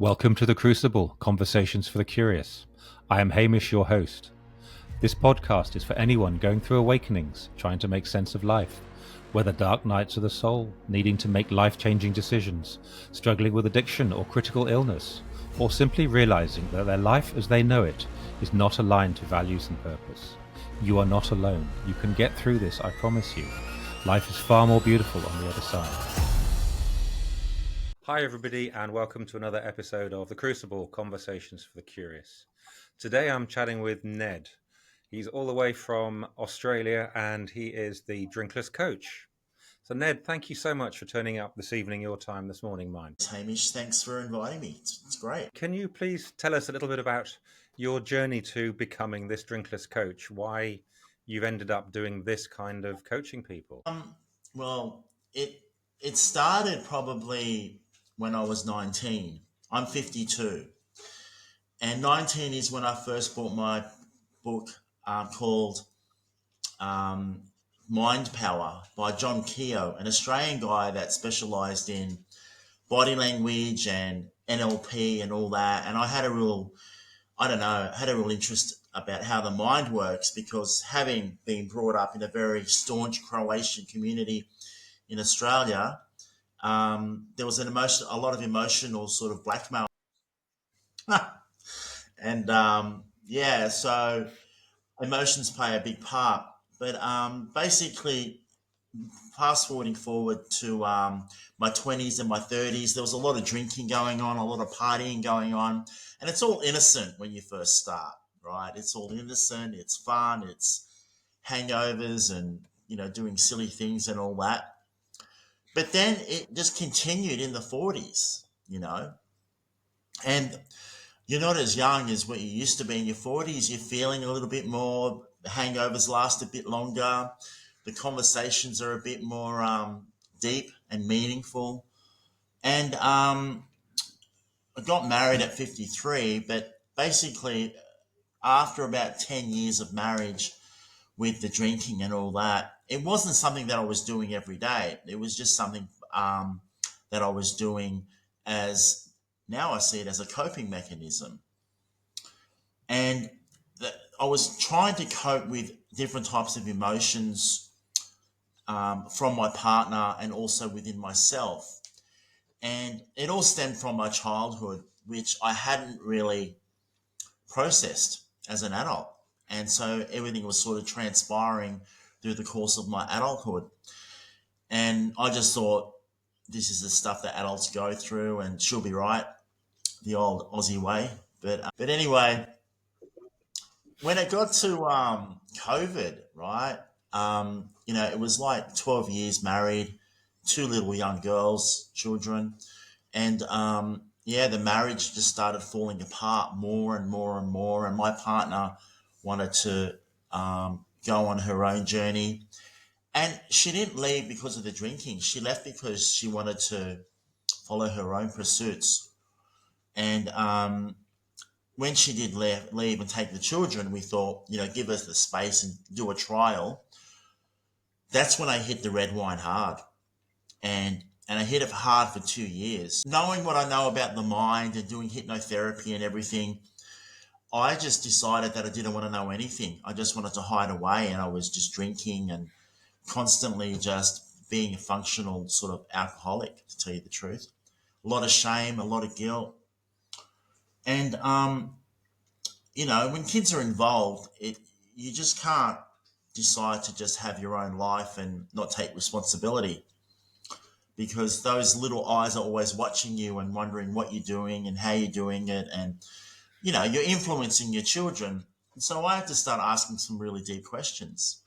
Welcome to The Crucible, Conversations for the Curious. I am Hamish, your host. This podcast is for anyone going through awakenings, trying to make sense of life, whether dark nights of the soul, needing to make life-changing decisions, struggling with addiction or critical illness, or simply realizing that their life as they know it is not aligned to values and purpose. You are not alone. You can get through this, I promise you. Life is far more beautiful on the other side. Hi everybody, and welcome to another episode of The Crucible, Conversations for the Curious. Today I'm chatting with Ned. He's all the way from Australia and he is the Drinkless Coach. So Ned, thank you so much for turning up this evening, your time, this morning, mine. Hamish, thanks for inviting me. It's great. Can you please tell us a little bit about your journey to becoming this Drinkless Coach, why you've ended up doing this kind of coaching people? Well, it started probably when I was 19. I'm 52. And 19 is when I first bought my book called Mind Power by John Keogh, an Australian guy that specialised in body language and NLP and all that. And I had a real interest about how the mind works because having been brought up in a very staunch Croatian community in Australia, there was a lot of emotional sort of blackmail. And so emotions play a big part. But basically, fast forward to my 20s and my 30s, there was a lot of drinking going on, a lot of partying going on. And it's all innocent when you first start, right? It's all innocent, it's fun, it's hangovers and, doing silly things and all that. But then it just continued in the 40s, and you're not as young as what you used to be in your 40s. You're feeling a little bit more, the hangovers last a bit longer, the conversations are a bit more deep and meaningful. And I got married at 53, but basically after about 10 years of marriage with the drinking and all that, it wasn't something that I was doing every day. It was just something that I was doing as, now I see it as a coping mechanism. And I was trying to cope with different types of emotions from my partner and also within myself. And it all stemmed from my childhood, which I hadn't really processed as an adult. And so everything was sort of transpiring through the course of my adulthood. And I just thought, this is the stuff that adults go through and she'll be right, the old Aussie way. But anyway, when it got to COVID, right, it was like 12 years married, two little young girls, children. And the marriage just started falling apart more and more and more. And my partner wanted to go on her own journey. And she didn't leave because of the drinking. She left because she wanted to follow her own pursuits. And when she did leave and take the children, we thought, give us the space and do a trial. That's when I hit the red wine hard. And I hit it hard for 2 years. Knowing what I know about the mind and doing hypnotherapy and everything, I just decided that I didn't want to know anything. I just wanted to hide away, and I was just drinking and constantly just being a functional sort of alcoholic, to tell you the truth. A lot of shame, a lot of guilt. And, when kids are involved, you just can't decide to just have your own life and not take responsibility, because those little eyes are always watching you and wondering what you're doing and how you're doing it. And, you're influencing your children. And so I had to start asking some really deep questions.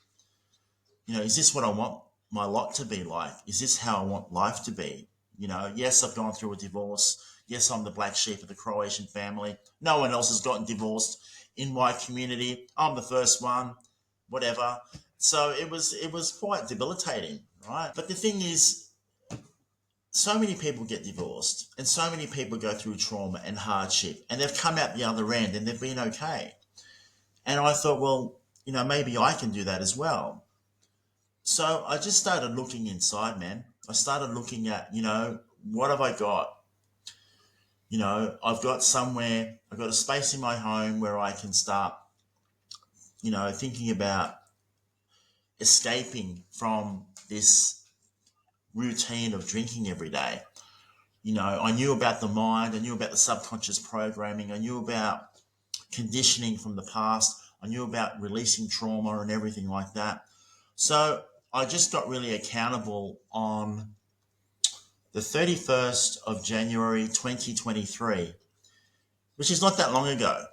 Is this what I want my lot to be like? Is this how I want life to be? Yes, I've gone through a divorce. Yes, I'm the black sheep of the Croatian family. No one else has gotten divorced in my community. I'm the first one, whatever. So it was quite debilitating, right? But the thing is, so many people get divorced and so many people go through trauma and hardship, and they've come out the other end and they've been okay. And I thought, well, maybe I can do that as well. So I just started looking inside, man. I started looking at, what have I got? I've got a space in my home where I can start, thinking about escaping from this routine of drinking every day. I knew about the mind, I knew about the subconscious programming, I knew about conditioning from the past, I knew about releasing trauma and everything like that. So I just got really accountable on the 31st of January 2023, which is not that long ago.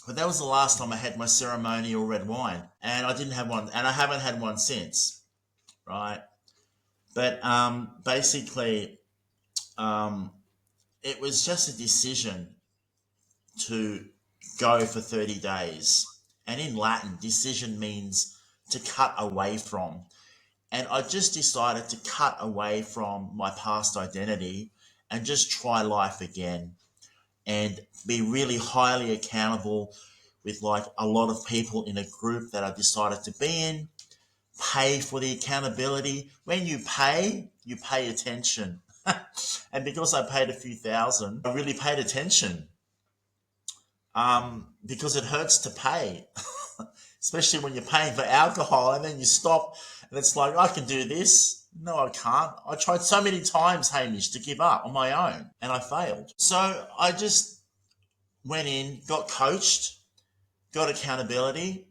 But that was the last time I had my ceremonial red wine, and I didn't have one, and I haven't had one since, right? But basically, it was just a decision to go for 30 days. And in Latin, decision means to cut away from. And I just decided to cut away from my past identity and just try life again and be really highly accountable with like a lot of people in a group that I decided to be in, pay for the accountability. When you pay attention. And because I paid a few thousand, I really paid attention because it hurts to pay, especially when you're paying for alcohol and then you stop and it's like, I can do this. No, I can't. I tried so many times, Hamish, to give up on my own and I failed. So I just went in, got coached, got accountability.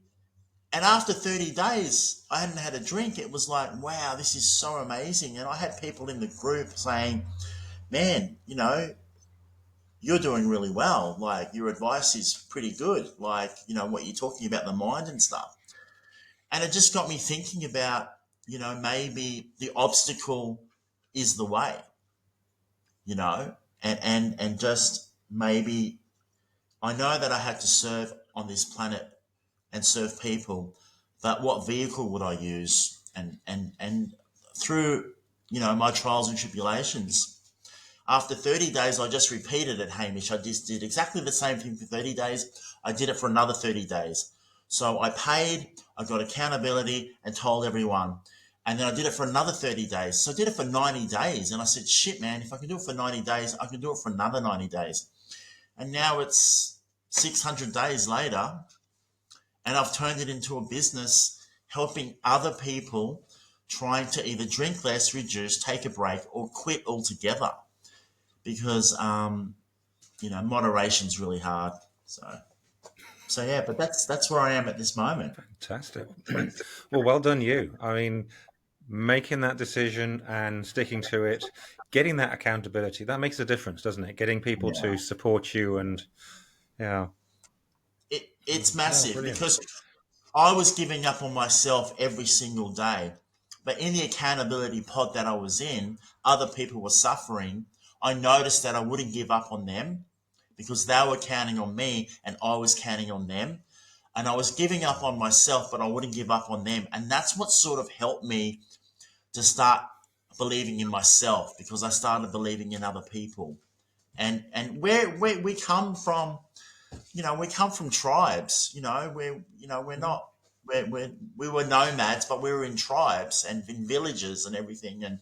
And after 30 days, I hadn't had a drink. It was like, wow, this is so amazing. And I had people in the group saying, man, you're doing really well. Like, your advice is pretty good. Like, what you're talking about, the mind and stuff. And it just got me thinking about, maybe the obstacle is the way, and just maybe I know that I had to serve on this planet and serve people, but what vehicle would I use? And through, my trials and tribulations, after 30 days, I just repeated it, Hamish. I just did exactly the same thing for 30 days. I did it for another 30 days. So I paid, I got accountability and told everyone. And then I did it for another 30 days. So I did it for 90 days. And I said, shit, man, if I can do it for 90 days, I can do it for another 90 days. And now it's 600 days later, and I've turned it into a business helping other people trying to either drink less, reduce, take a break, or quit altogether. Because moderation's really hard. So yeah, but that's where I am at this moment. Fantastic. Well, well done you. I mean, making that decision and sticking to it, getting that accountability, that makes a difference, doesn't it? Getting people Yeah. to support you and yeah. It's Oh, massive brilliant. because I was giving up on myself every single day. But in the accountability pod that I was in, other people were suffering. I noticed that I wouldn't give up on them because they were counting on me and I was counting on them. And I was giving up on myself, but I wouldn't give up on them. And that's what sort of helped me to start believing in myself because I started believing in other people. And where we come from, we come from tribes. We're not we were nomads, but we were in tribes and in villages and everything. And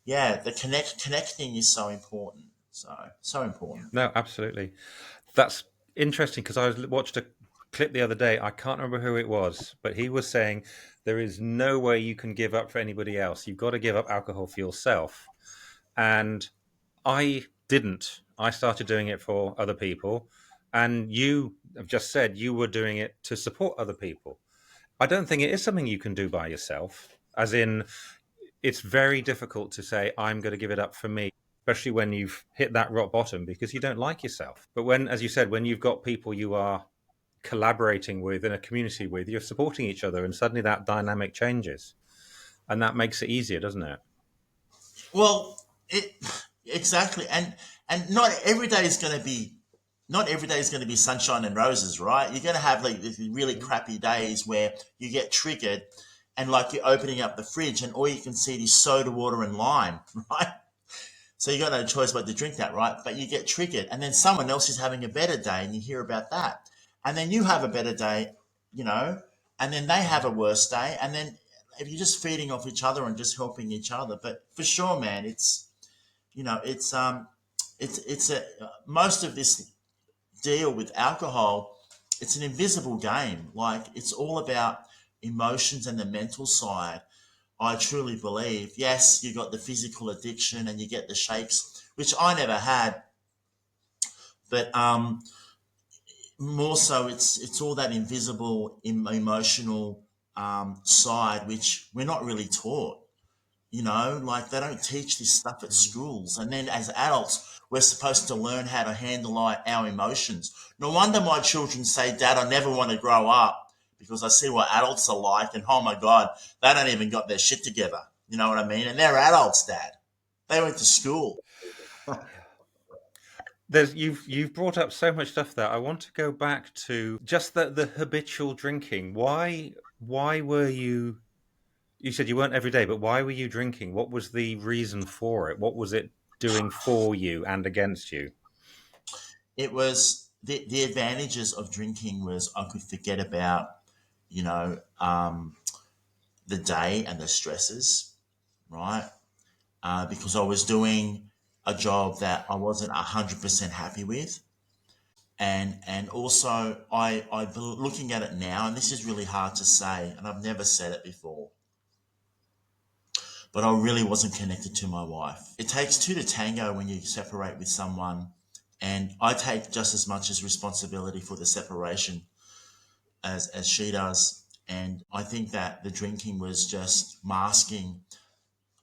yeah, the connecting is so important. So important. No, absolutely. That's interesting because watched a clip the other day. I can't remember who it was, but he was saying there is no way you can give up for anybody else. You've got to give up alcohol for yourself. And I didn't. I started doing it for other people. And you have just said you were doing it to support other people. I don't think it is something you can do by yourself, as in, it's very difficult to say, I'm going to give it up for me, especially when you've hit that rock bottom because you don't like yourself. But when, as you said, when you've got people you are collaborating with in a community with, you're supporting each other, and suddenly that dynamic changes. And that makes it easier, doesn't it? Well, it exactly, and not every day is going to be sunshine and roses, right? You're going to have like these really crappy days where you get triggered, and like you're opening up the fridge, and all you can see is soda water and lime, right? So you got no choice but to drink that, right? But you get triggered, and then someone else is having a better day, and you hear about that, and then you have a better day, you know, and then they have a worse day, and then if you're just feeding off each other and just helping each other. But for sure, man, it's it's a most of this deal with alcohol, it's an invisible game. Like it's all about emotions and the mental side. I truly believe, yes, you got the physical addiction and you get the shakes, which I never had, but more so it's all that invisible emotional side, which we're not really taught. Like they don't teach this stuff at schools. And then as adults, we're supposed to learn how to handle our emotions. No wonder my children say, Dad, I never want to grow up because I see what adults are like. And oh my God, they don't even got their shit together. You know what I mean? And they're adults, Dad. They went to school. You've brought up so much stuff there. I want to go back to just the habitual drinking. Why were you? You said you weren't every day, but why were you drinking? What was the reason for it? What was it doing for you and against you? It was the advantages of drinking was I could forget about, you know, the day and the stresses, right? Because I was doing a job that I wasn't 100% happy with. And also looking at it now, and this is really hard to say, and I've never said it before, but I really wasn't connected to my wife. It takes two to tango when you separate with someone, and I take just as much as responsibility for the separation as she does. And I think that the drinking was just masking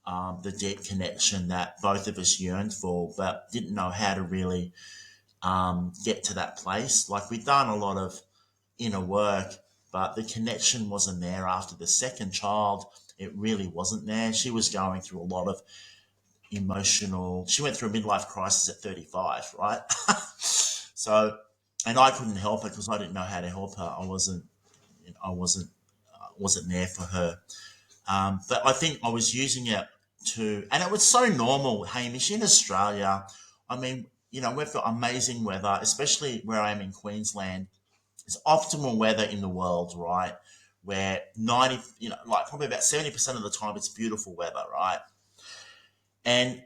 the deep connection that both of us yearned for, but didn't know how to really get to that place. Like we'd done a lot of inner work, but the connection wasn't there after the second child. It really wasn't there. She was going through a lot of emotional. She went through a midlife crisis at 35, right? So, and I couldn't help her because I didn't know how to help her. I wasn't there for her. But I think I was using it and it was so normal, Hamish, in Australia. I mean, we've got amazing weather, especially where I am in Queensland. It's optimal weather in the world, right? Where 90, like probably about 70% of the time it's beautiful weather, right? And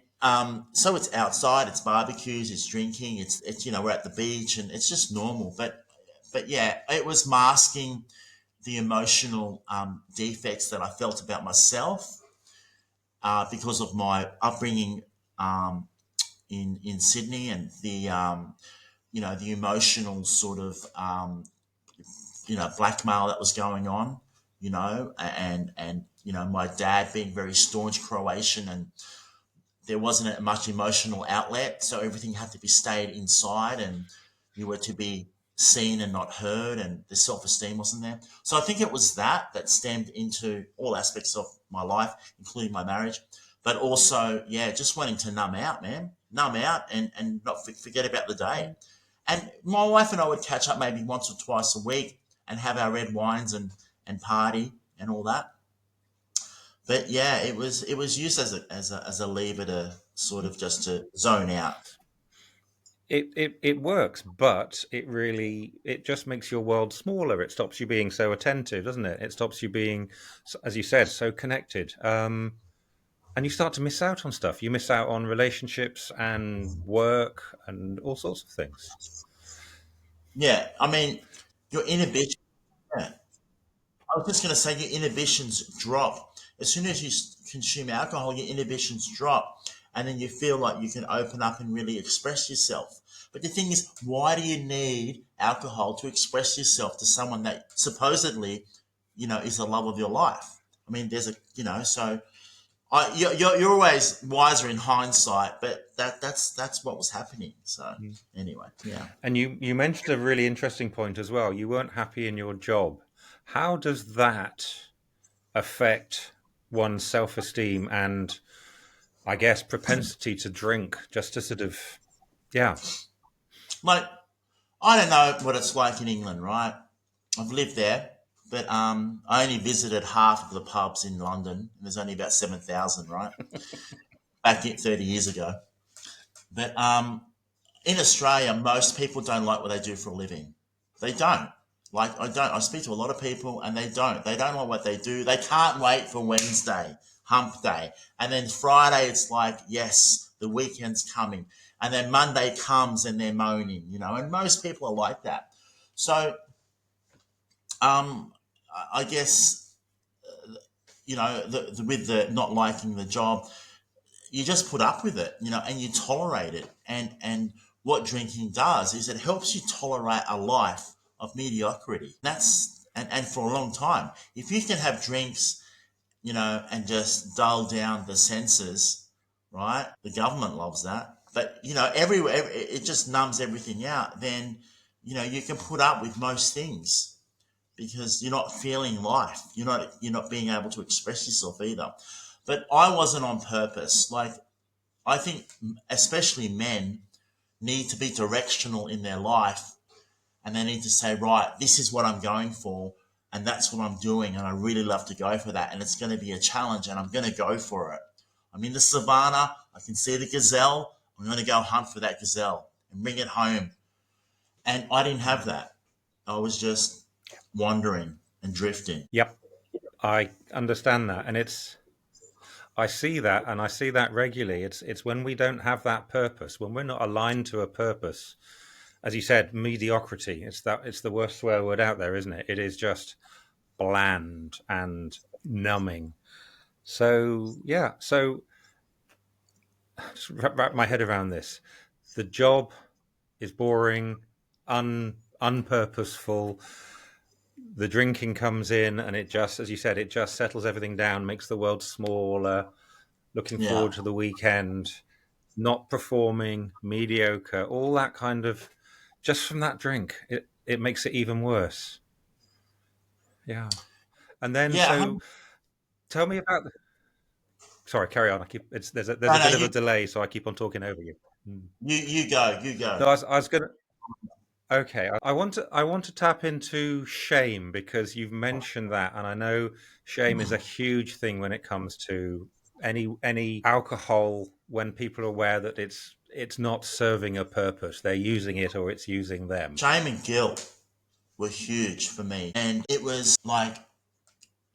so it's outside, it's barbecues, it's drinking, it's we're at the beach and it's just normal. But yeah, it was masking the emotional defects that I felt about myself because of my upbringing in Sydney and the emotional sort of blackmail that was going on, and my dad being very staunch Croatian, and there wasn't much emotional outlet, so everything had to be stayed inside, and you were to be seen and not heard, and the self-esteem wasn't there. So I think it was that stemmed into all aspects of my life, including my marriage, but also, yeah, just wanting to numb out, man, and not forget about the day. And my wife and I would catch up maybe once or twice a week and have our red wines and party and all that. But yeah, it was used as a lever to sort of just to zone out. It works, but it just makes your world smaller. It stops you being so attentive, doesn't it? It stops you being, as you said, so connected. And you start to miss out on stuff. You miss out on relationships and work and all sorts of things. Yeah, I mean, your inhibition. Yeah. I was just going to say your inhibitions drop as soon as you consume alcohol. Your inhibitions drop, and then you feel like you can open up and really express yourself. But the thing is, why do you need alcohol to express yourself to someone that supposedly, is the love of your life? I mean, there's so you're always wiser in hindsight, but that's what was happening. So anyway, yeah. And you mentioned a really interesting point as well. You weren't happy in your job. How does that affect one's self-esteem and, I guess, propensity to drink? Just to sort of, yeah. Like I don't know what it's like in England, right? I've lived there, but I only visited half of the pubs in London. And there's only about 7,000, right? Back 30 years ago. But in Australia, most people don't like what they do for a living. They don't. Like I don't. I speak to a lot of people, and they don't. They don't like what they do. They can't wait for Wednesday, hump day, and then Friday. It's like, yes, the weekend's coming, And then Monday comes and they're moaning, and most people are like that. So I guess, with the not liking the job, you just put up with it, and you tolerate it. And what drinking does is it helps you tolerate a life of mediocrity. And for a long time, if you can have drinks, and just dull down the senses, right? The government loves that. But, everywhere, it just numbs everything out. Then, you can put up with most things because you're not feeling life. You're not being able to express yourself either. But I wasn't on purpose. Like, I think especially men need to be directional in their life, and they need to say, right, this is what I'm going for, and that's what I'm doing, and I really love to go for that, and it's going to be a challenge, and I'm going to go for it. I'm in the savannah, I can see the gazelle, I'm going to go hunt for that gazelle and bring it home. And I didn't have that. I was just wandering and drifting. Yep, I understand that, and I see that, and I see that regularly. It's when we don't have that purpose, when we're not aligned to a purpose. As you said, mediocrity. It's the worst swear word out there, isn't it? It is just bland and numbing. So yeah, so just wrap my head around this. The job is boring, unpurposeful. The drinking comes in, and it just, as you said, it just settles everything down, makes the world smaller. Looking Yeah. forward to the weekend, not performing, mediocre, all that kind of. Just from that drink, it makes it even worse. Yeah, and then Yeah. so tell me about. Sorry, carry on. I keep there's No, a no, bit of a delay, so I keep on talking over you. you go, you go. No, I was gonna. Okay, I want to tap into shame because you've mentioned that, and I know shame is a huge thing when it comes to any alcohol. When people are aware that it's not serving a purpose, they're using it or it's using them. Shame and guilt were huge for me. And it was like,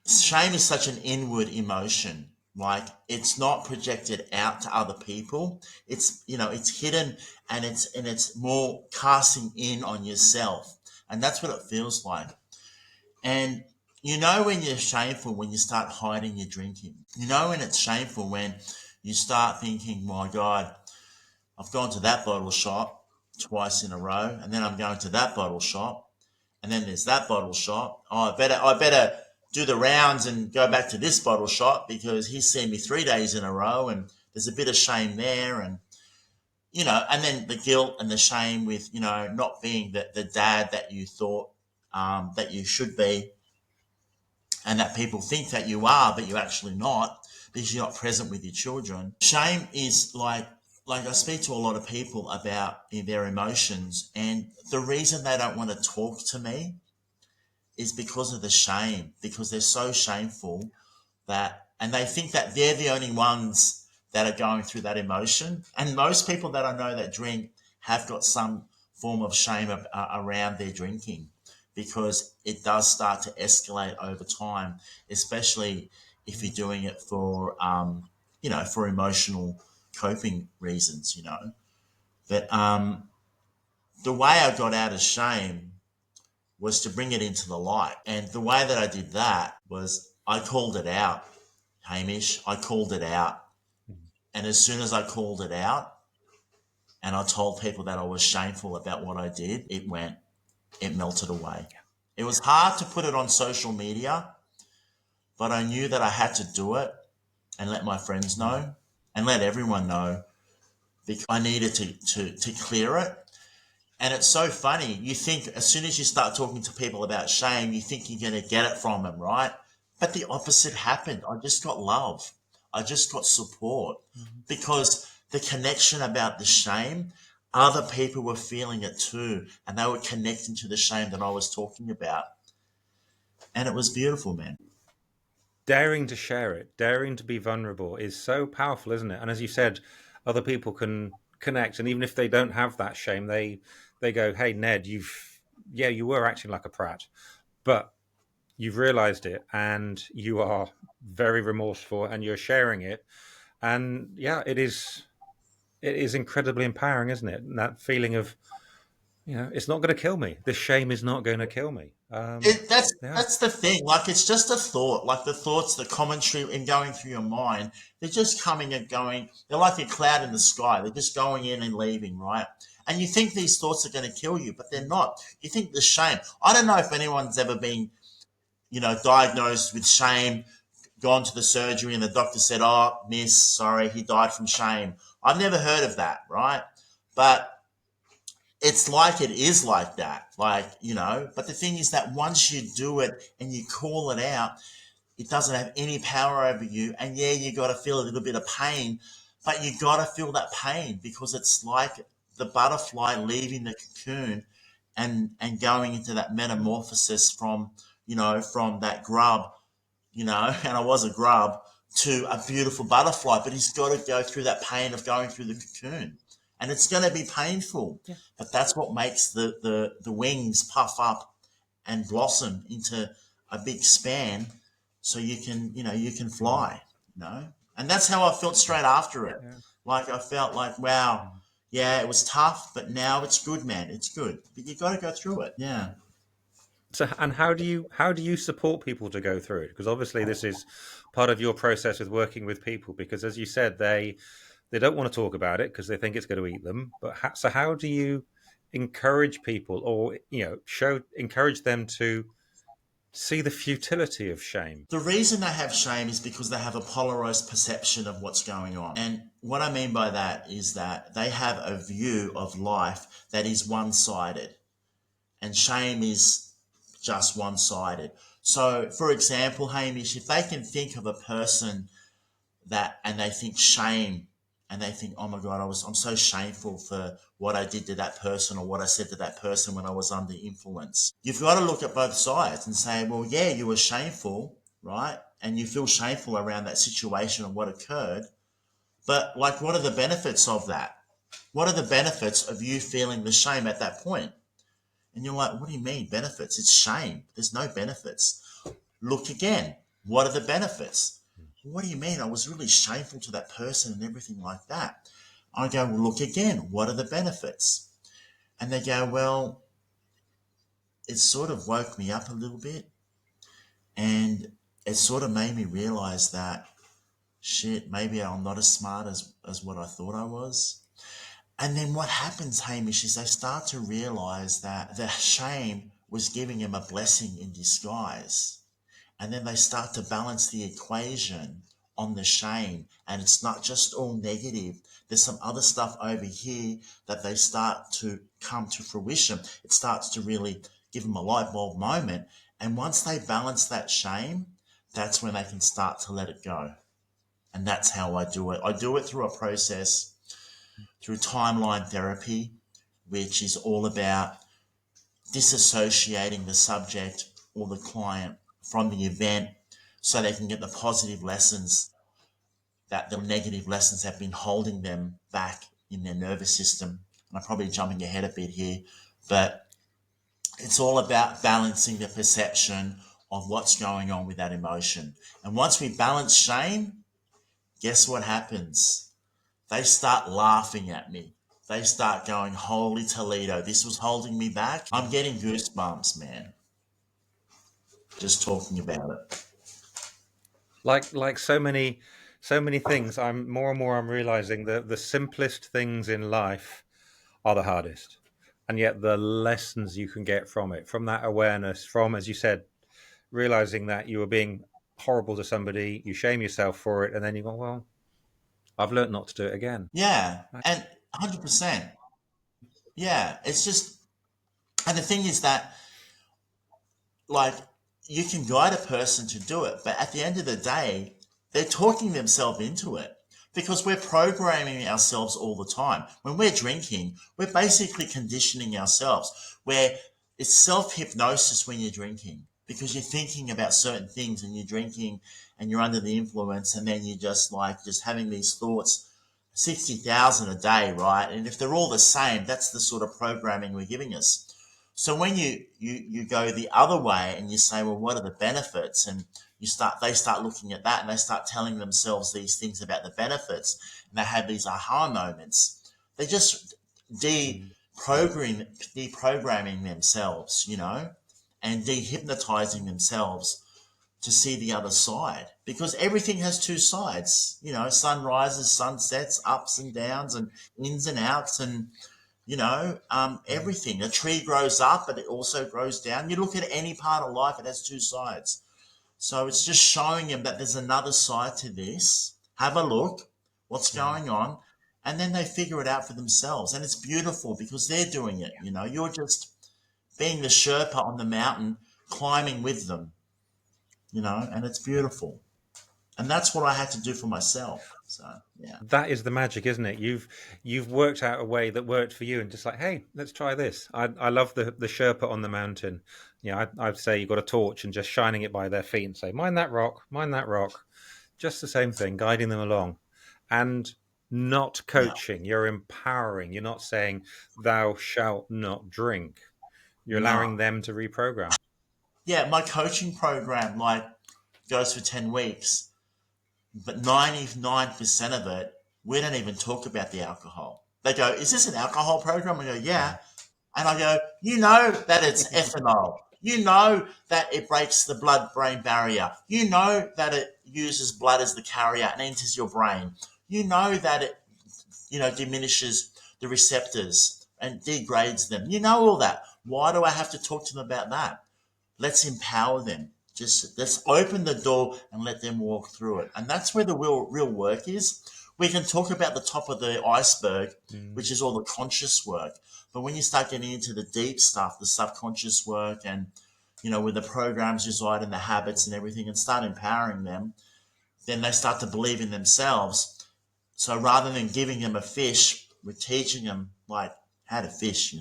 shame is such an inward emotion. Like, it's not projected out to other people. It's hidden, and it's more casting in on yourself. And that's what it feels like. And when you're shameful, when you start hiding your drinking. When it's shameful, when you start thinking, my God, I've gone to that bottle shop twice in a row, and then I'm going to that bottle shop, and then there's that bottle shop. Oh, I better do the rounds and go back to this bottle shop because he's seen me 3 days in a row, and there's a bit of shame there, and then the guilt and the shame with not being the dad that you thought that you should be, and that people think that you are, but you're actually not because you're not present with your children. Shame is like I speak to a lot of people about their emotions, and the reason they don't want to talk to me is because of the shame, because they're so shameful and they think that they're the only ones that are going through that emotion. And most people that I know that drink have got some form of shame around their drinking, because it does start to escalate over time, especially if you're doing it for emotional coping reasons. But the way I got out of shame was to bring it into the light. And the way that I did that was I called it out, Hamish. I called it out. And as soon as I called it out and I told people that I was shameful about what I did, it melted away. It was hard to put it on social media, but I knew that I had to do it and let my friends know and let everyone know, because I needed to clear it. And it's so funny. You think as soon as you start talking to people about shame, you think you're going to get it from them, right? But the opposite happened. I just got love. I just got support, because the connection about the shame, other people were feeling it too. And they were connecting to the shame that I was talking about. And it was beautiful, man. Daring to share it, daring to be vulnerable is so powerful, isn't it? And as you said, other people can connect, and even if they don't have that shame, they go, "Hey, Ned, you were acting like a prat, but you've realized it, and you are very remorseful, and you're sharing it." And yeah, it is. it is incredibly empowering, isn't it? And that feeling of, it's not going to kill me. This shame is not going to kill me. Yeah. That's the thing. Like it's just a thought. Like the thoughts, the commentary, and going through your mind. They're just coming and going. They're like a cloud in the sky. They're just going in and leaving, right? And you think these thoughts are going to kill you, but they're not. You think the shame. I don't know if anyone's ever been, diagnosed with shame, gone to the surgery, and the doctor said, "Oh, miss, sorry, he died from shame." I've never heard of that, right? But it's like it is like that, but the thing is that once you do it and you call it out, it doesn't have any power over you. And yeah, you got to feel a little bit of pain, but you got to feel that pain because it's like the butterfly leaving the cocoon and going into that metamorphosis from that grub, and I was a grub, to a beautiful butterfly. But he's got to go through that pain of going through the cocoon. And it's going to be painful, Yeah. but that's what makes the wings puff up and blossom into a big span, so you can fly, And that's how I felt straight after it. Yeah. Like I felt like, wow, yeah, it was tough, but now it's good, man. It's good, but you got to go through it. Yeah. So, and how do you support people to go through it? Because obviously this is part of your process with working with people. Because as you said, they don't want to talk about it because they think it's going to eat them. But so how do you encourage people, or encourage them to see the futility of shame? The reason they have shame is because they have a polarized perception of what's going on. And what I mean by that is that they have a view of life that is one sided, and shame is just one sided. So, for example, Hamish, if they can think of a person and they think shame, and they think, oh my God, I'm so shameful for what I did to that person or what I said to that person when I was under influence. You've got to look at both sides and say, well, yeah, you were shameful, right? And you feel shameful around that situation and what occurred. But like, what are the benefits of that? What are the benefits of you feeling the shame at that point? And you're like, what do you mean benefits? It's shame. There's no benefits. Look again. What are the benefits? What do you mean? I was really shameful to that person and everything like that. I go, well, look again. What are the benefits? And they go, well, it sort of woke me up a little bit. And it sort of made me realize that, shit, maybe I'm not as smart as what I thought I was. And then what happens, Hamish, is they start to realize that the shame was giving them a blessing in disguise. And then they start to balance the equation on the shame. And it's not just all negative. There's some other stuff over here that they start to come to fruition. It starts to really give them a light bulb moment. And once they balance that shame, that's when they can start to let it go. And that's how I do it. I do it through a process, through timeline therapy, which is all about disassociating the subject or the client from the event so they can get the positive lessons that the negative lessons have been holding them back in their nervous system. And I'm probably jumping ahead a bit here, but it's all about balancing the perception of what's going on with that emotion. And once we balance shame, guess what happens? They start laughing at me. They start going, holy Toledo, this was holding me back. I'm getting goosebumps, man, just talking about it. Like so many things, I'm realizing that the simplest things in life are the hardest, and yet the lessons you can get from it, from that awareness, from, as you said, realizing that you were being horrible to somebody, you shame yourself for it, and then you go, well, I've learned not to do it again. Yeah, and 100%. Yeah, it's just, and the thing is that, like, you can guide a person to do it, but at the end of the day, they're talking themselves into it because we're programming ourselves all the time. When we're drinking, we're basically conditioning ourselves. Where it's self-hypnosis when you're drinking because you're thinking about certain things and you're drinking and you're under the influence, and then you're just having these thoughts, 60,000 a day, right? And if they're all the same, that's the sort of programming we're giving us. So when you go the other way and you say, well, what are the benefits? And they start looking at that and they start telling themselves these things about the benefits, and they have these aha moments. They just deprogramming themselves, and dehypnotizing themselves to see the other side, because everything has two sides. Sun rises, sun sets, ups and downs, and ins and outs, and everything. A tree grows up, but it also grows down. You look at any part of life, it has two sides. So it's just showing them that there's another side to this. Have a look, what's going on, and then they figure it out for themselves. And it's beautiful because they're doing it. You're just being the Sherpa on the mountain, climbing with them, and it's beautiful. And that's what I had to do for myself. So, yeah. That is the magic, isn't it? You've worked out a way that worked for you, and just like, hey, let's try this. I love the Sherpa on the mountain. I'd say you've got a torch and just shining it by their feet and say, mind that rock, mind that rock. Just the same thing, guiding them along. And not coaching, you're empowering. You're not saying, thou shalt not drink. You're allowing them to reprogram. Yeah, my coaching program goes for 10 weeks, but 99% of it, we don't even talk about the alcohol. They go, is this an alcohol program? I go, yeah. And I go, you know that it's ethanol. You know that it breaks the blood-brain barrier. You know that it uses blood as the carrier and enters your brain. You know that it, diminishes the receptors and degrades them. You know all that. Why do I have to talk to them about that? Let's empower them. Just let's open the door and let them walk through it. And that's where the real work is. We can talk about the top of the iceberg, which is all the conscious work. But when you start getting into the deep stuff, the subconscious work, and, where the programs reside and the habits and everything, and start empowering them, then they start to believe in themselves. So rather than giving them a fish, we're teaching them how to fish,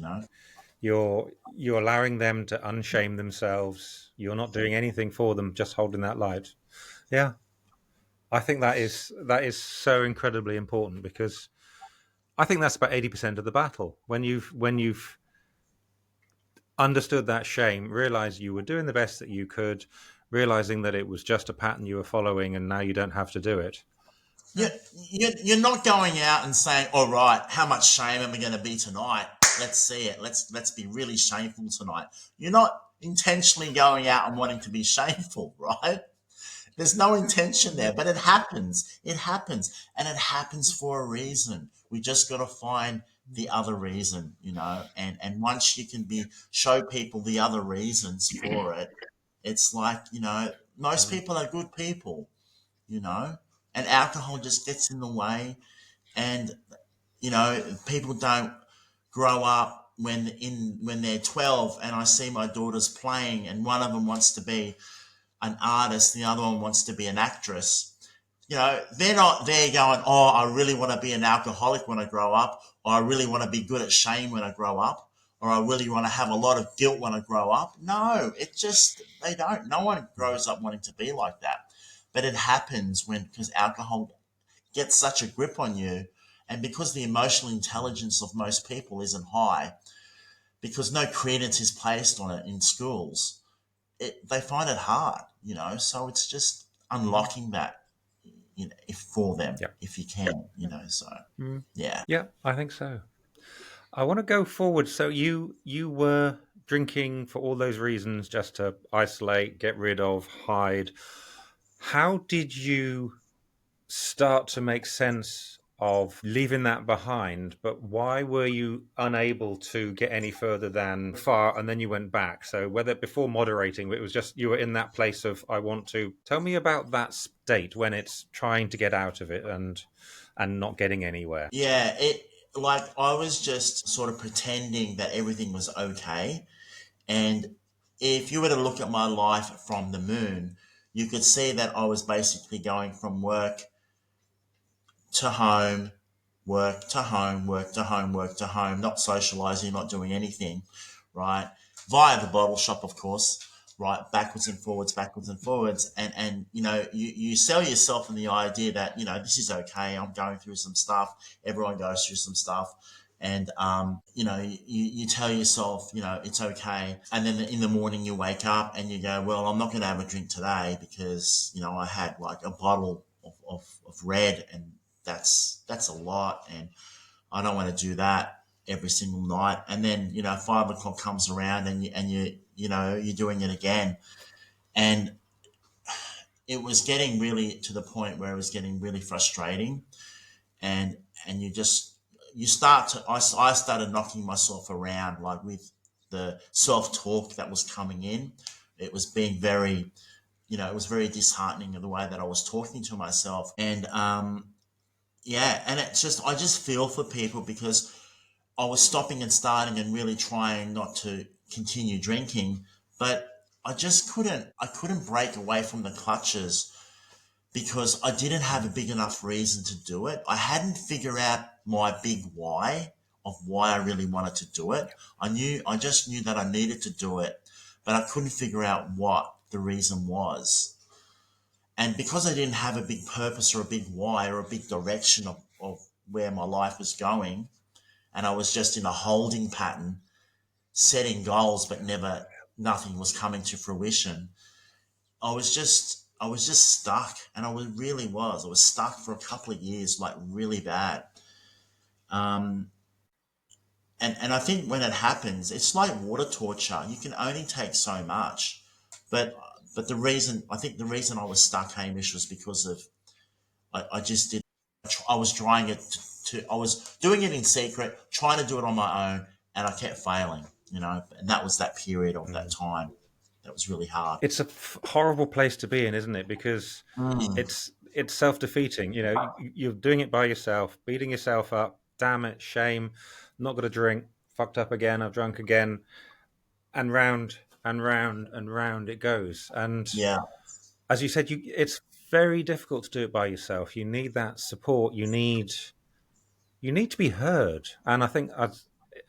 You're allowing them to unshame themselves. You're not doing anything for them, just holding that light. Yeah. I think that is so incredibly important, because I think that's about 80% of the battle. When you've understood that shame, realized you were doing the best that you could, realizing that it was just a pattern you were following and now you don't have to do it. You're not going out and saying, all right, how much shame am I going to be tonight? Let's see it. Let's be really shameful tonight. You're not intentionally going out and wanting to be shameful, right? There's no intention there, but it happens. It happens. And it happens for a reason. We just got to find the other reason, and once you can show people the other reasons for it, it's like, most people are good people, and alcohol just gets in the way. And, people don't grow up when they're 12, and I see my daughters playing, and one of them wants to be an artist, the other one wants to be an actress. They're not there going, oh, I really want to be an alcoholic when I grow up, or I really want to be good at shame when I grow up, or I really want to have a lot of guilt when I grow up. No, they don't. No one grows up wanting to be like that. But it happens because alcohol gets such a grip on you, and because the emotional intelligence of most people isn't high, because no credence is placed on it in schools, they find it hard, so it's just unlocking that, for them, if you can, so yeah. Yeah, I think so. I want to go forward. So you were drinking for all those reasons, just to isolate, get rid of, hide. How did you start to make sense of leaving that behind? But why were you unable to get any further than far, and then you went back? So whether before moderating, it was just you were in that place of, I want to. Tell me about that state when it's trying to get out of it and not getting anywhere. Yeah, I was just sort of pretending that everything was okay. And if you were to look at my life from the moon, you could see that I was basically going from work to home, work to home, work to home, work to home, not socializing, not doing anything, right? Via the bottle shop, of course, right? Backwards and forwards, backwards and forwards. And you sell yourself in the idea that, this is okay. I'm going through some stuff. Everyone goes through some stuff. And you tell yourself, it's okay, and then in the morning you wake up and you go, well, I'm not going to have a drink today because I had like a bottle of red, and that's a lot, and I don't want to do that every single night. And then 5 o'clock comes around, and you're doing it again, and it was getting really to the point where it was getting really frustrating, and you start to I started knocking myself around, like with the self-talk that was coming in. It was being very, it was very disheartening in the way that I was talking to myself. And yeah, and I just feel for people, because I was stopping and starting and really trying not to continue drinking, but I couldn't break away from the clutches, because I didn't have a big enough reason to do it. I hadn't figured out my big why of why I really wanted to do it. I just knew that I needed to do it, but I couldn't figure out what the reason was. And because I didn't have a big purpose or a big why or a big direction of where my life was going, and I was just in a holding pattern, setting goals, but nothing was coming to fruition. I was just stuck, and I was stuck for a couple of years, like really bad. Um, and I think when it happens, it's like water torture. You can only take so much, but I think the reason I was stuck, Hamish, was because of I just did. I was trying it I was doing it in secret, trying to do it on my own, and I kept failing. And that was that period of that time. That was really hard. It's a horrible place to be in, isn't it? Because Mm, it's self-defeating. You're doing it by yourself, beating yourself up. Damn it, shame. Not got a drink. Fucked up again. I've drunk again, and round and round and round it goes. And yeah, as you said, it's very difficult to do it by yourself. You need that support. You need to be heard, and I think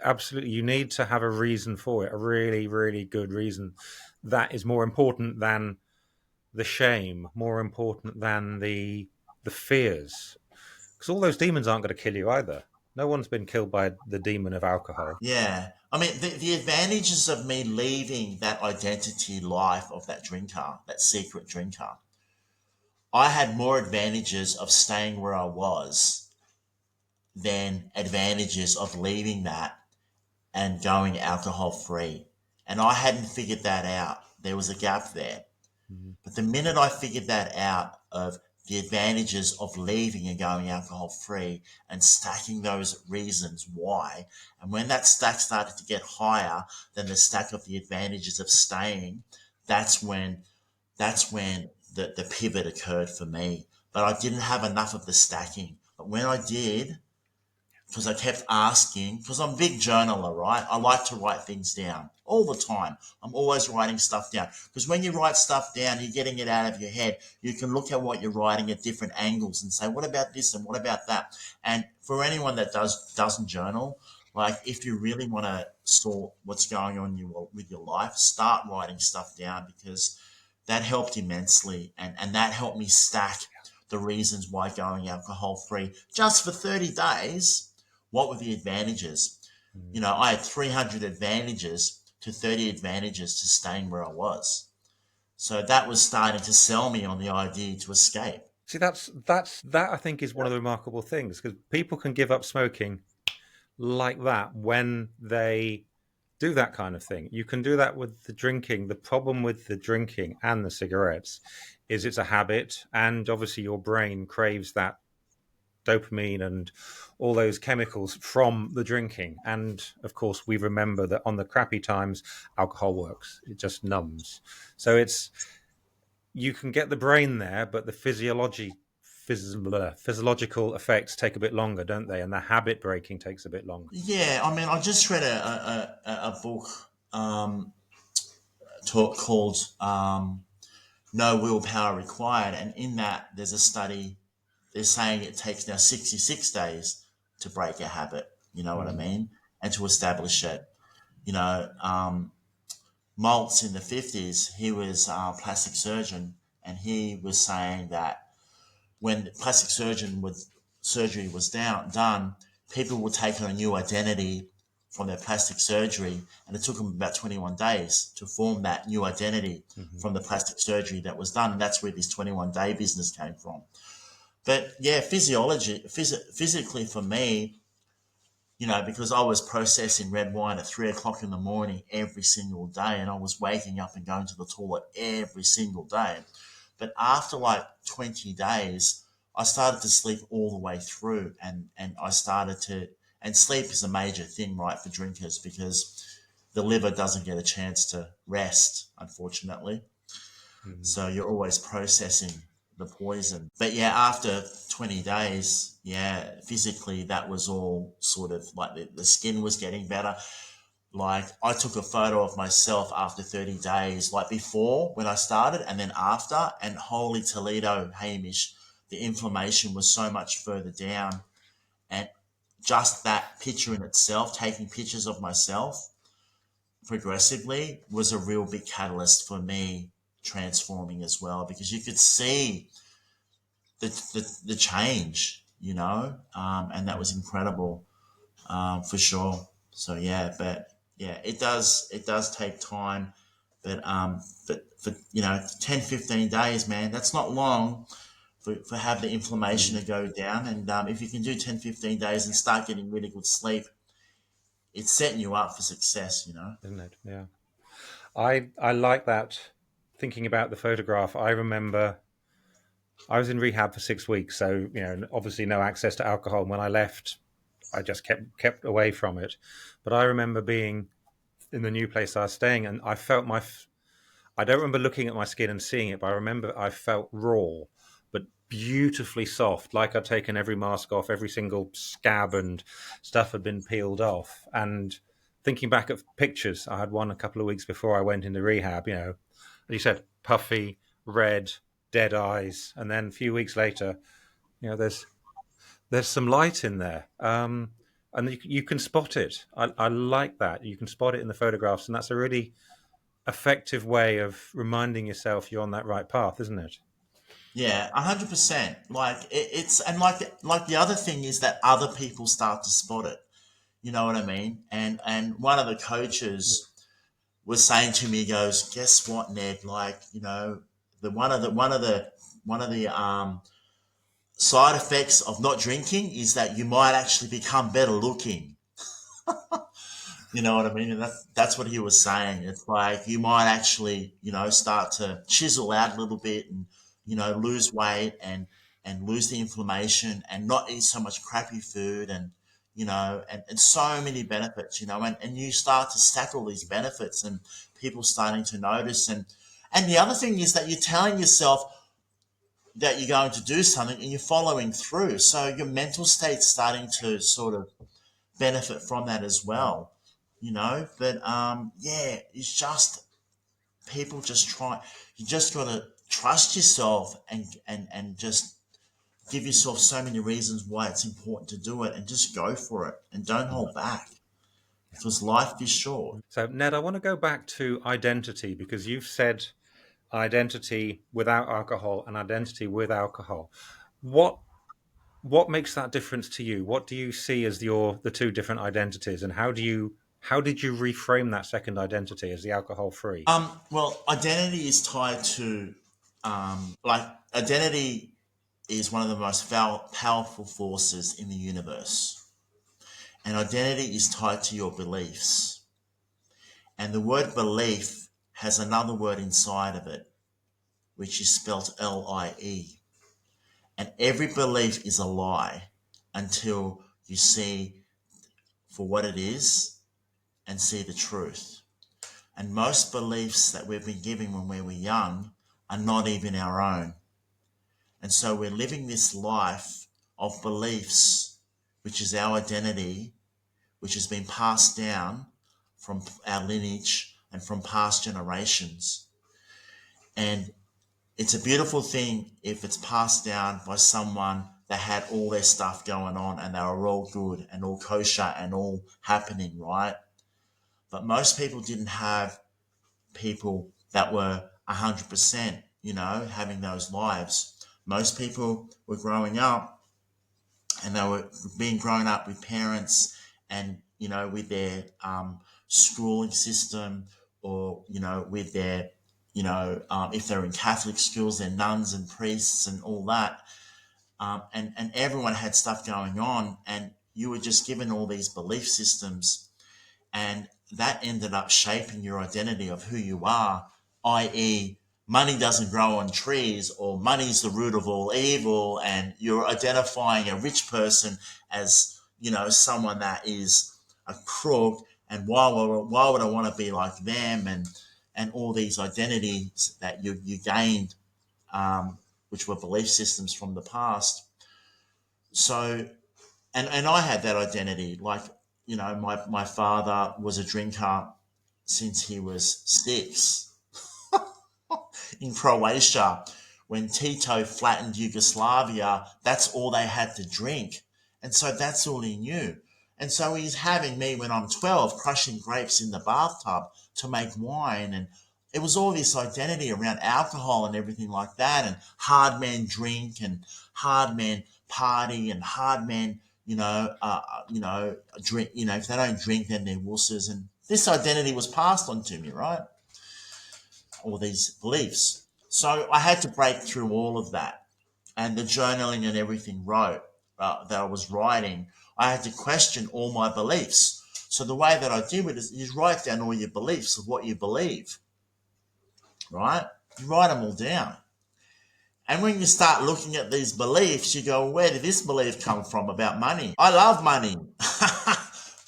absolutely you need to have a reason for it, a really, really good reason that is more important than the shame, more important than the fears, because all those demons aren't going to kill you either. No one's been killed by the demon of alcohol. yeah. I mean, the advantages of me leaving that identity life of that drinker, that secret drinker, I had more advantages of staying where I was than advantages of leaving that and going alcohol free. And I hadn't figured that out. There was a gap there. Mhm. But the minute I figured that out, of the advantages of leaving and going alcohol free, and stacking those reasons why, and when that stack started to get higher than the stack of the advantages of staying, that's when the pivot occurred for me. But I didn't have enough of the stacking. But when I did, because I kept asking, because I'm a big journaler, right? I like to write things down all the time. I'm always writing stuff down, because when you write stuff down, you're getting it out of your head. You can look at what you're writing at different angles and say, what about this and what about that? And for anyone that doesn't journal, like, if you really want to sort what's going on with your life, start writing stuff down, because that helped immensely, and that helped me stack the reasons why going alcohol free just for 30 days. What were the advantages? Mhm. I had 300 advantages to 30 advantages to staying where I was. So that was starting to sell me on the idea to escape. See, that I think is one of the remarkable things, because people can give up smoking like that when they do that kind of thing. You can do that with the drinking. The problem with the drinking and the cigarettes is it's a habit, and obviously your brain craves that dopamine and all those chemicals from the drinking. And of course, we remember that on the crappy times, alcohol works. It just numbs. So you can get the brain there, but the physiological effects take a bit longer, don't they? And the habit breaking takes a bit longer. Yeah, I mean, I just read a book called No Willpower Required. And in that, there's a study, they're saying it takes now 66 days to break a habit. You know what I Mm. mean? And to establish it. You know, Maltz in the 50s, he was a plastic surgeon, and he was saying that when plastic surgery was done, people will take on a new identity from their plastic surgery, and it took them about 21 days to form that new identity from the plastic surgery that was done. And that's where this 21-day business came from. But yeah, physically for me, because I was processing red wine at 3 o'clock in the morning every single day, and I was waking up and going to the toilet every single day. But after like 20 days, I started to sleep all the way through, and I started to, and sleep is a major thing, right, for drinkers, because the liver doesn't get a chance to rest, unfortunately. So you're always processing the poison. But yeah, after 20 days, yeah, physically that was all sort of like the skin was getting better. Like I took a photo of myself after 30 days, like before when I started and then after, and holy Toledo, Hamish, the inflammation was so much further down. And just that picture in itself, taking pictures of myself progressively, was a real big catalyst for me transforming as well, because you could see the change, and that was incredible, for sure. So yeah, but yeah, it does take time, but for 10, 15 days, man, that's not long for have the inflammation to go down. And if you can do 10, 15 days and start getting really good sleep, it's setting you up for success. Isn't it? Yeah. I like that. Thinking about the photograph, I remember I was in rehab for 6 weeks, so obviously no access to alcohol. And when I left, I just kept away from it. But I remember being in the new place I was staying, and I felt I don't remember looking at my skin and seeing it, but I remember I felt raw, but beautifully soft, like I'd taken every mask off, every single scab and stuff had been peeled off. And thinking back at pictures, I had one a couple of weeks before I went into rehab, as you said, puffy, red, dead eyes. And then a few weeks later, there's some light in there. And you can spot it. I like that. You can spot it in the photographs, and that's a really effective way of reminding yourself you're on that right path, isn't it? Yeah, 100%. Like it's and like the other thing is that other people start to spot it. You know what I mean? And one of the coaches was saying to me, he goes, "Guess what, Ned? Like, the one of the side effects of not drinking is that you might actually become better looking." You know what I mean? And that's what he was saying. It's like you might actually, start to chisel out a little bit, and lose weight, and lose the inflammation, and not eat so much crappy food, and so many benefits, and you start to stack all these benefits, and people starting to notice. And the other thing is that you're telling yourself that you're going to do something, and you're following through. So your mental state's starting to sort of benefit from that as well, But yeah, it's just people just try. You just got to trust yourself, and just give yourself so many reasons why it's important to do it, and just go for it, and don't hold back, because life is short. So, Ned, I want to go back to identity, because you've said identity without alcohol and identity with alcohol. What what makes that difference to you? What do you see as the two different identities, and how did you reframe that second identity as the alcohol free? Well, identity is tied to, like, identity is one of the most powerful forces in the universe, and identity is tied to your beliefs. And the word belief has another word inside of it, which is spelt LIE. And every belief is a lie until you see for what it is and see the truth. And most beliefs that we've been given when we were young are not even our own. And so we're living this life of beliefs, which is our identity, which has been passed down from our lineage and from past generations. And it's a beautiful thing if it's passed down by someone that had all their stuff going on, and they were all good and all kosher and all happening, right? But most people didn't have people that were 100%, having those lives. Most people were growing up and they were being grown up with parents and, with their schooling system, or, with their, if they're in Catholic schools, they're nuns and priests and all that. And everyone had stuff going on, and you were just given all these belief systems, and that ended up shaping your identity of who you are, i.e., money doesn't grow on trees, or money's the root of all evil, and you're identifying a rich person as, someone that is a crook, and why would I want to be like them, and all these identities that you gained, which were belief systems from the past. So, and I had that identity. Like, my father was a drinker since he was 6 in Croatia. When Tito flattened Yugoslavia, that's all they had to drink. And so that's all he knew. And so he's having me when I'm 12 crushing grapes in the bathtub to make wine. And it was all this identity around alcohol and everything like that. And hard men drink, and hard men party, and hard men, drink. If they don't drink, then they're wusses. And this identity was passed on to me, right? All these beliefs. So I had to break through all of that, and the journaling and everything that I was writing. I had to question all my beliefs. So the way that I do it is you write down all your beliefs of what you believe, right? You write them all down. And when you start looking at these beliefs, you go, where did this belief come from about money? I love money,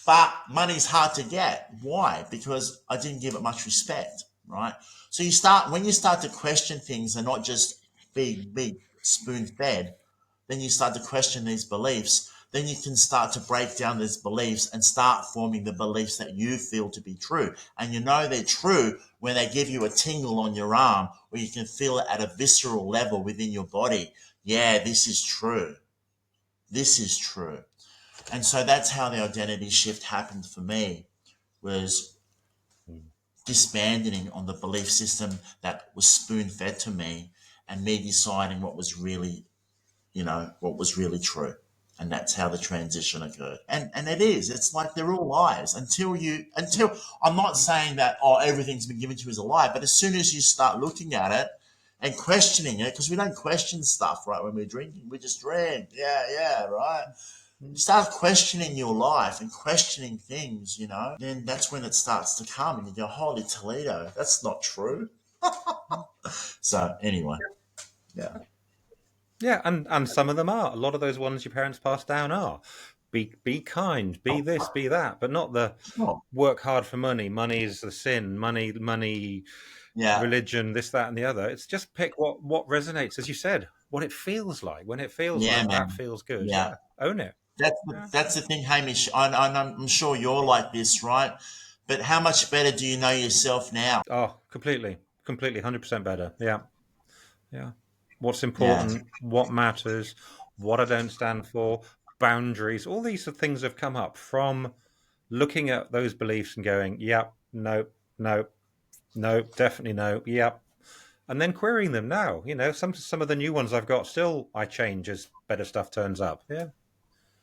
but money's hard to get. Why? Because I didn't give it much respect, right? So when you start to question things and not just be spoon fed, then you start to question these beliefs. Then you can start to break down these beliefs and start forming the beliefs that you feel to be true. And they're true when they give you a tingle on your arm, or you can feel it at a visceral level within your body. Yeah, this is true. This is true. And so that's how the identity shift happened for me, was disbanding on the belief system that was spoon fed to me, and me deciding what was really true. And that's how the transition occurred. And it's like they're all lies until I'm not saying that, everything's been given to you as a lie, but as soon as you start looking at it and questioning it, because we don't question stuff, right? When we're drinking, we just drink. Yeah, right. You start questioning your life and questioning things, then that's when it starts to come, and you go, holy Toledo, that's not true. So anyway, yeah. Yeah, and some of them are. A lot of those ones your parents passed down are. Be kind, be this, be that, but not the Oh, work hard for money. Money is the sin. Money, yeah, religion, this, that, and the other. It's just pick what resonates, as you said, what it feels like. When it feels yeah, like that man. feels good. Yeah. Yeah, own it. Yeah. That's the thing, Hamish. I'm sure you're like this, right? But how much better do you know yourself now? Oh, completely, 100% better. Yeah, yeah. What's Yeah, important, what matters, what I don't stand for, boundaries. All these things have come up from looking at those beliefs and going, yep, no, no, no, definitely no, yep. And then querying them now. Some of the new ones I've got still I change as better stuff turns up. Yeah.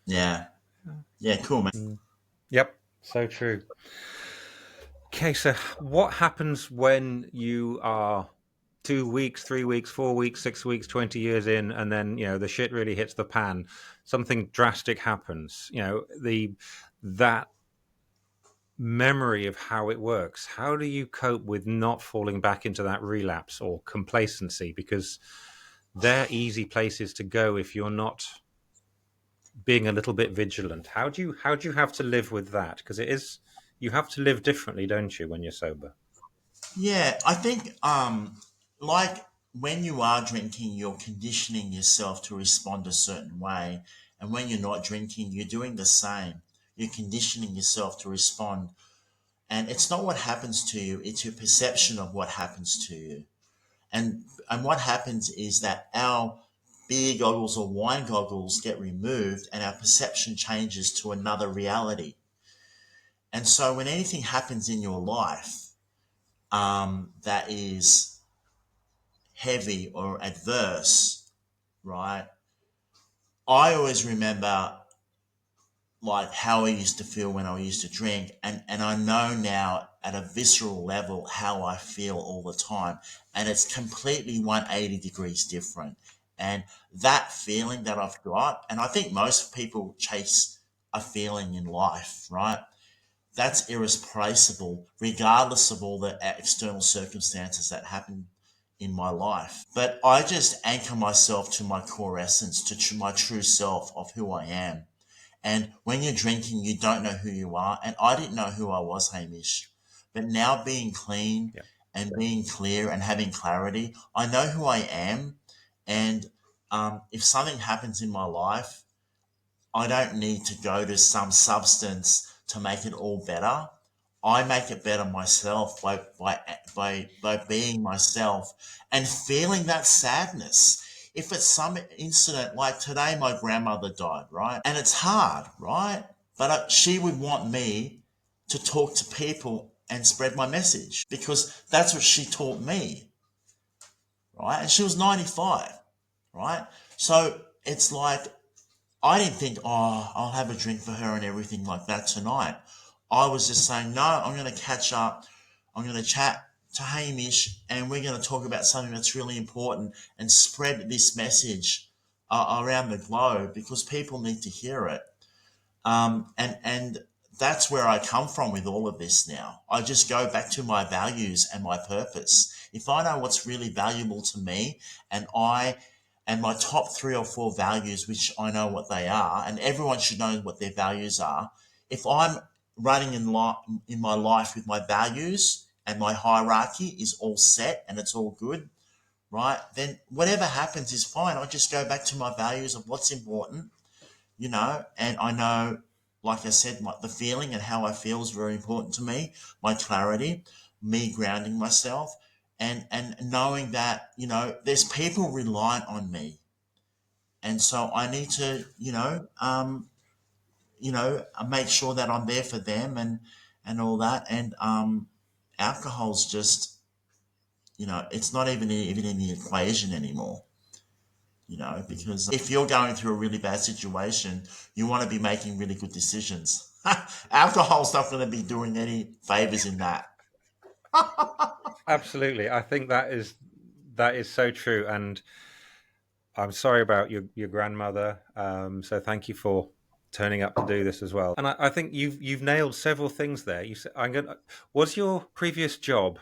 yeah, yeah. Cool, man. Mm. Yep. So true. Okay, so what happens when you are 2 weeks, 3 weeks, 4 weeks, 6 weeks, 20 years in, and then the shit really hits the pan? Something drastic happens. That memory of how it works. How do you cope with not falling back into that relapse or complacency? Because they're easy places to go if you're not being a little bit vigilant. How do you have to live with that? Because you have to live differently, don't you, when you're sober? Yeah, I think like when you are drinking, you're conditioning yourself to respond a certain way, and when you're not drinking, you're doing the same. You're conditioning yourself to respond, and it's not what happens to you; it's your perception of what happens to you. And what happens is that our beer goggles or wine goggles get removed, and our perception changes to another reality. And so when anything happens in your life that is heavy or adverse, right, I always remember like how I used to feel when I used to drink, and I know now at a visceral level how I feel all the time, and it's completely 180 degrees different. And that feeling that I've got, and I think most people chase a feeling in life, right? That's irreplaceable, regardless of all the external circumstances that happen in my life. But I just anchor myself to my core essence, to my true self of who I am. And when you're drinking, you don't know who you are. And I didn't know who I was, Hamish. But now being clean Yeah. and being clear and having clarity, I know who I am. And if something happens in my life, I don't need to go to some substance to make it all better. I make it better myself by being myself and feeling that sadness. If it's some incident like today, my grandmother died, right? And it's hard, right? But she would want me to talk to people and spread my message because that's what she taught me, right? And she was 95, right? So it's like I didn't think, oh, I'll have a drink for her and everything like that tonight. I was just saying, no, I'm going to catch up. I'm going to chat to Hamish and we're going to talk about something that's really important and spread this message around the globe because people need to hear it. And that's where I come from with all of this now. I just go back to my values and my purpose. If I know what's really valuable to me and my top 3 or 4 values, which I know what they are, and everyone should know what their values are. If I'm running in my life with my values and my hierarchy is all set and it's all good, right? Then whatever happens is fine. I just go back to my values of what's important, and I know, like I said, the feeling and how I feel is very important to me, my clarity, me grounding myself, and knowing that, there's people reliant on me. And so I need to, make sure that I'm there for them and all that. And alcohol's just, it's not even in the equation anymore. Because if you're going through a really bad situation, you want to be making really good decisions. Alcohol's not going to be doing any favors in that. Absolutely. I think that is so true. And I'm sorry about your grandmother. So thank you for turning up to do this as well. And I think you've nailed several things there. You said was your previous job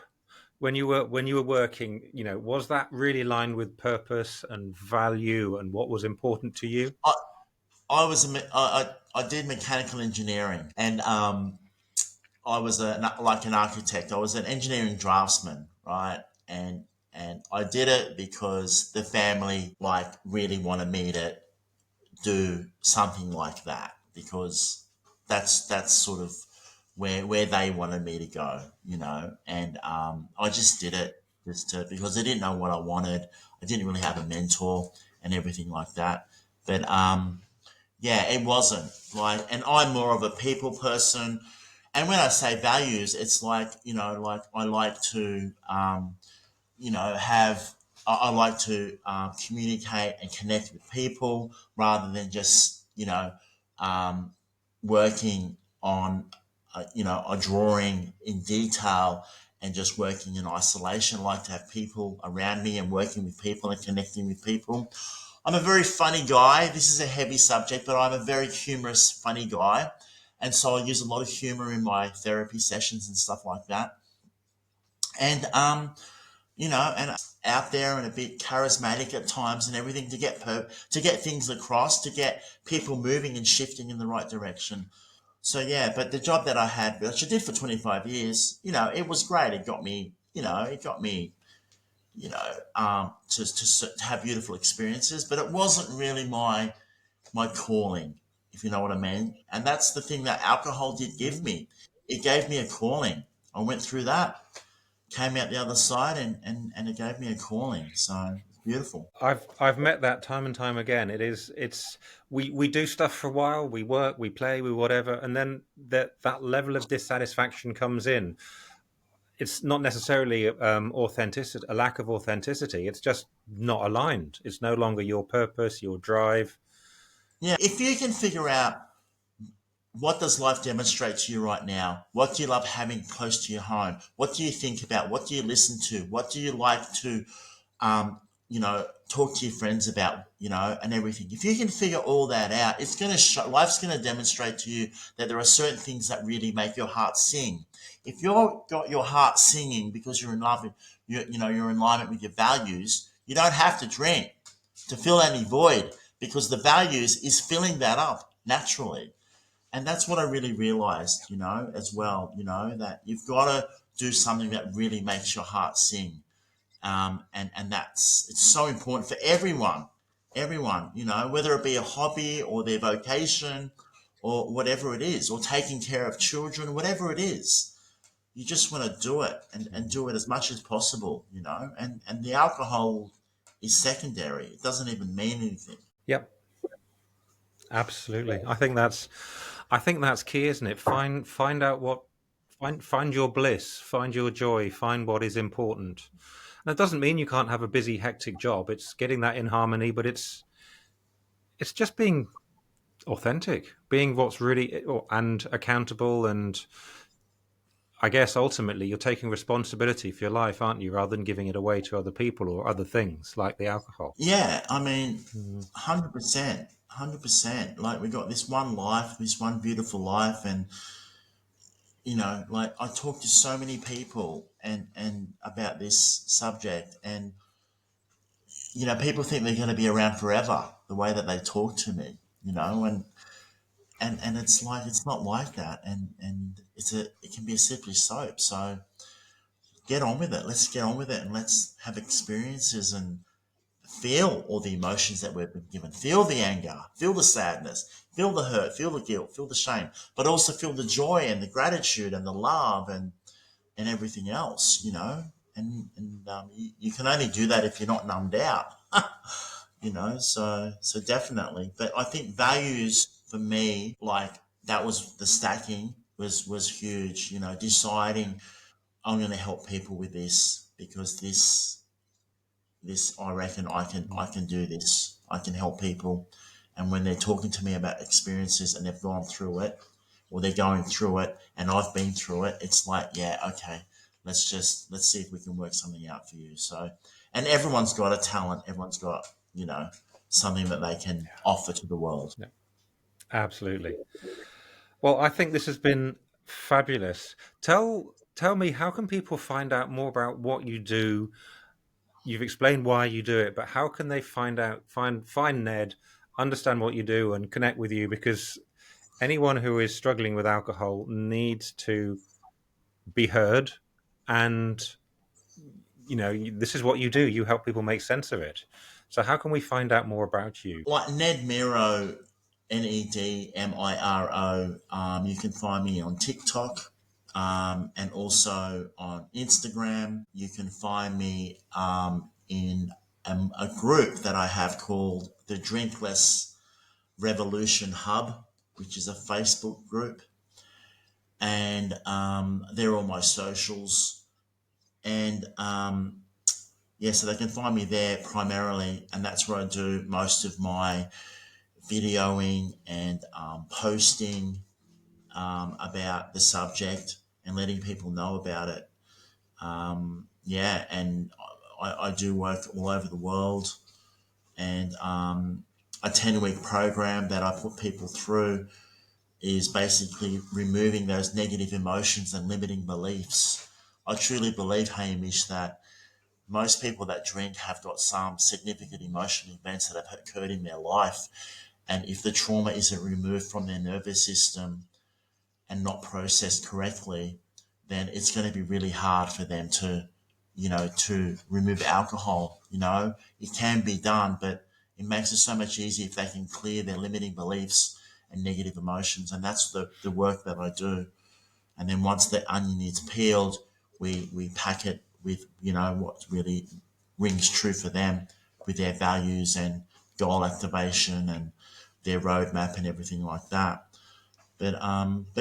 when you were working, was that really aligned with purpose and value and what was important to you? I, I was I did mechanical engineering, and I was like an architect. I was an engineering draftsman, right? And I did it because the family like really wanted me to do something like that because that's sort of where they wanted me to go, and I just did it because I didn't know what I wanted. I didn't really have a mentor and everything like that. But yeah, it wasn't like, and I'm more of a people person. And when I say values, it's like, like I like to have I like to communicate and connect with people rather than just um, working on a drawing in detail and just working in isolation. I like to have people around me and working with people and connecting with people. I'm a very funny guy. This is a heavy subject, but I'm a very humorous, funny guy. And so I use a lot of humor in my therapy sessions and stuff like that. And and out there and a bit charismatic at times and everything to get things across, to get people moving and shifting in the right direction. So yeah, but the job that I had, which I did for 25 years, it was great. It got me, to have beautiful experiences, but it wasn't really my calling, if you know what I mean. And that's the thing that alcohol did give Mm. me. It gave me a calling. I went through that, came out the other side, and it gave me a calling. So it's beautiful. I've met that time and time again. It's we do stuff for a while, we work, we play, we whatever, and then that level of dissatisfaction comes in. It's not necessarily authenticity, a lack of authenticity. It's just not aligned. It's no longer your purpose, your drive. Yeah, if you can figure out what does life demonstrate to you right now, what do you love having close to your home, what do you think about, what do you listen to, what do you like to talk to your friends about, and everything. If you can figure all that out, it's going to show, life's going to demonstrate to you that there are certain things that really make your heart sing. If you've got your heart singing because you're in love with, you're in alignment with your values, you don't have to drink to fill any void because the values is filling that up naturally. And that's what I really realized, as well, that you've got to do something that really makes your heart sing. And it's so important for everyone, whether it be a hobby or their vocation or whatever it is, or taking care of children, whatever it is. You just want to do it and do it as much as possible, and the alcohol is secondary. It doesn't even mean anything. Yep, absolutely. I think that's key, isn't it? Find out what find your bliss, find your joy, find what is important. And it doesn't mean you can't have a busy, hectic job. It's getting that in harmony, but it's just being authentic, being what's really and accountable, and I guess ultimately you're taking responsibility for your life, aren't you, rather than giving it away to other people or other things like the alcohol. Yeah, I mean, Mm. 100%, 100%. Like we got this one life, this one beautiful life, and like I talk to so many people and about this subject, and people think they're going to be around forever the way that they talk to me, and it's like it's not like that, and it can be a slippery slope. So get on with it. Let's get on with it, and let's have experiences and feel all the emotions that we've been given. Feel the anger, feel the sadness, feel the hurt, feel the guilt, feel the shame, but also feel the joy and the gratitude and the love and everything else, and you can only do that if you're not numbed out, so definitely. But I think values for me, like that was the stacking was huge, deciding I'm going to help people with this because this I reckon I can do this. I can help people, and when they're talking to me about experiences and they've gone through it, or they're going through it, and I've been through it, it's like, yeah, okay, let's see if we can work something out for you. So, and everyone's got a talent. Everyone's got something that they can offer to the world. Yeah, absolutely. Well, I think this has been fabulous. Tell me, how can people find out more about what you do? You've explained why you do it, but how can they find Ned, understand what you do, and connect with you? Because anyone who is struggling with alcohol needs to be heard, and this is what you do. You help people make sense of it. So how can we find out more about you? Like Ned Miro, Nedmiro. You can find me on TikTok, and also on Instagram. You can find me in a group that I have called the Drinkless Revolution Hub, which is a Facebook group, and they're all my socials. And yeah, so they can find me there primarily, and that's where I do most of my videoing and posting about the subject and letting people know about it. Yeah, and I do work all over the world, and a 10-week program that I put people through is basically removing those negative emotions and limiting beliefs. I truly believe, Hamish, that most people that drink have got some significant emotional events that have occurred in their life. And if the trauma isn't removed from their nervous system and not processed correctly, then it's going to be really hard for them to remove alcohol. It can be done, but it makes it so much easier if they can clear their limiting beliefs and negative emotions. And that's the work that I do. And then once the onion is peeled, we pack it with, what really rings true for them with their values and goal activation and their roadmap and everything like that. But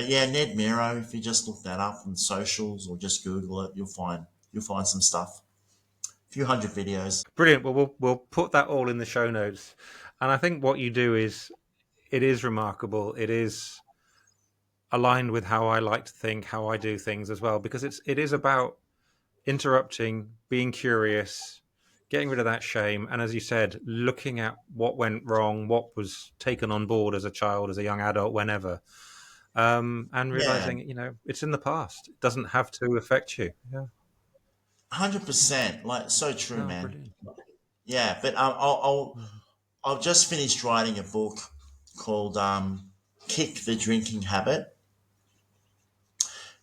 yeah, Ned Miro. If you just look that up on socials or just Google it, you'll find some stuff. A few hundred videos. Brilliant. Well, we'll put that all in the show notes. And I think what you do is it is remarkable. It is aligned with how I like to think, how I do things as well, because it is about interrupting, being curious, getting rid of that shame, and as you said, looking at what went wrong, what was taken on board as a child, as a young adult, whenever, and Yeah, realizing, it's in the past. It doesn't have to affect you. Yeah. 100%. Like, so true, Oh, man. brilliant. Yeah, but I've just finished writing a book called "Kick the Drinking Habit,"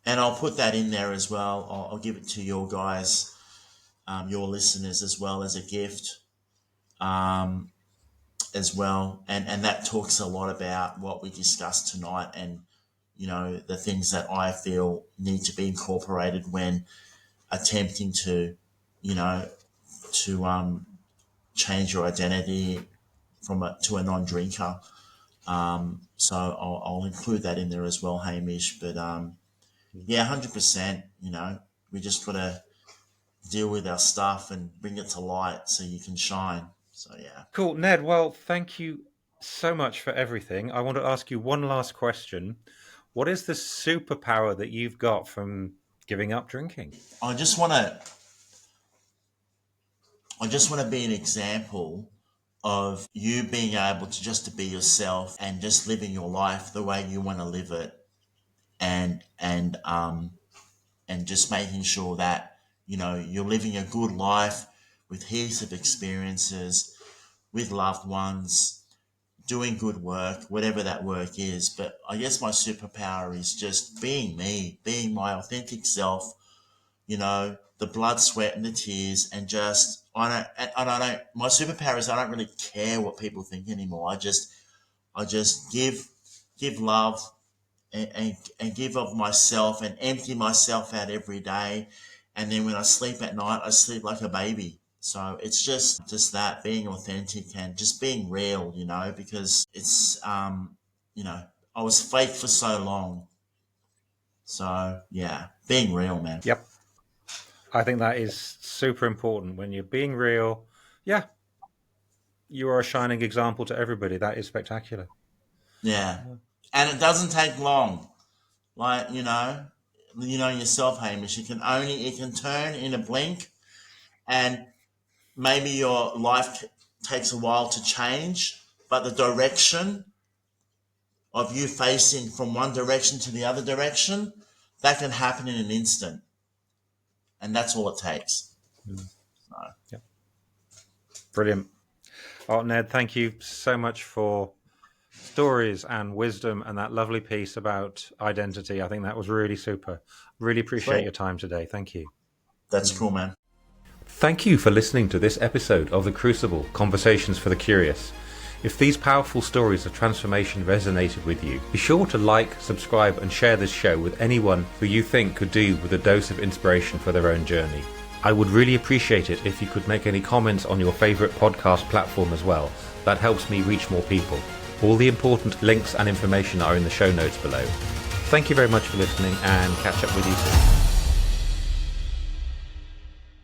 and I'll put that in there as well. I'll give it to your guys, your listeners, as well as a gift, um, as well. And that talks a lot about what we discussed tonight, and the things that I feel need to be incorporated when attempting to, you know, to change your identity to a non-drinker. So I'll include that in there as well, Hamish. But yeah, 100%. We just got to deal with our stuff and bring it to light so you can shine. So yeah. Cool, Ned. Well, thank you so much for everything. I want to ask you one last question. What is the superpower that you've got from giving up drinking? I just want to. I just want to be an example of you being able to be yourself and just living your life the way you want to live it, and just making sure that you're living a good life with heaps of experiences with loved ones, doing good work, whatever that work is. But I guess my superpower is just being me, being my authentic self, the blood, sweat, and the tears, and just I don't. My superpower is I don't really care what people think anymore. I just give love, and give of myself and empty myself out every day, and then when I sleep at night, I sleep like a baby. So it's just that, being authentic and just being real, because it's I was fake for so long. So yeah, being real, man. Yep. I think that is super important. When you're being real, yeah, you are a shining example to everybody. That is spectacular. Yeah, and it doesn't take long. Like yourself, Hamish. It can turn in a blink, and maybe your life takes a while to change, but the direction of you facing from one direction to the other direction, that can happen in an instant, and that's all it takes. Mm. So, Yep. Brilliant. Oh, Ned, thank you so much for stories and wisdom and that lovely piece about identity. I think that was really super. Really appreciate sweet. your time today. Thank you. That's cool, man. Thank you for listening to this episode of The Crucible, Conversations for the Curious. If these powerful stories of transformation resonated with you, be sure to like, subscribe, and share this show with anyone who you think could do with a dose of inspiration for their own journey. I would really appreciate it if you could make any comments on your favourite podcast platform as well. That helps me reach more people. All the important links and information are in the show notes below. Thank you very much for listening, and catch up with you soon.